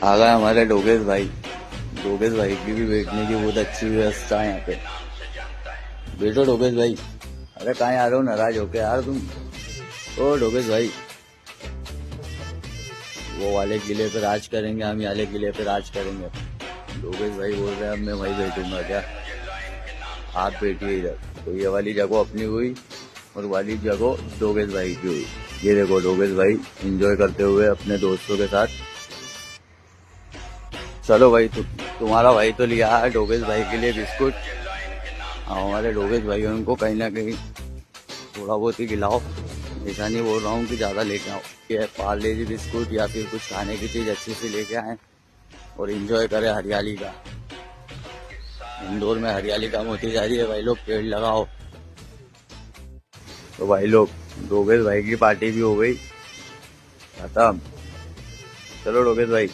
आ गए हमारे डोगेश भाई। डोगेश भाई की भी बैठने की बहुत अच्छी व्यवस्था है यहाँ पे। बैठो डोगेश भाई। अरे कहाँ आ रहे हो नाराज होके यार तुम। ओ डोगेश भाई, वो वाले किले पे राज करेंगे, हम वाले किले पे राज करेंगे। डोगेश भाई बोल रहे हैं अब मैं वहीं बैठूंगा क्या। आप बैठिए इधर। तो ये वाली जगह अपनी हुई और वाली जगह डोगेश भाई की हुई। ये देखो डोगेश भाई एंजॉय करते हुए अपने दोस्तों के साथ। चलो भाई, तुम्हारा भाई तो लिया है डोगेश भाई के लिए बिस्कुट। हमारे डोगेश भाई उनको कहीं ना कहीं थोड़ा बहुत ही खिलाओ। ऐसा नहीं बोल रहा हूँ कि ज़्यादा लेके आओ। ये पार्ले जी बिस्कुट या फिर कुछ खाने की चीज़ अच्छी सी लेके आए और एंजॉय करें हरियाली का। इंदौर में हरियाली कम होती जा रही है भाई लोग, पेड़ लगाओ। तो भाई लोग, डोगेश भाई की पार्टी भी हो गई खत्म। चलो डोगेश भाई।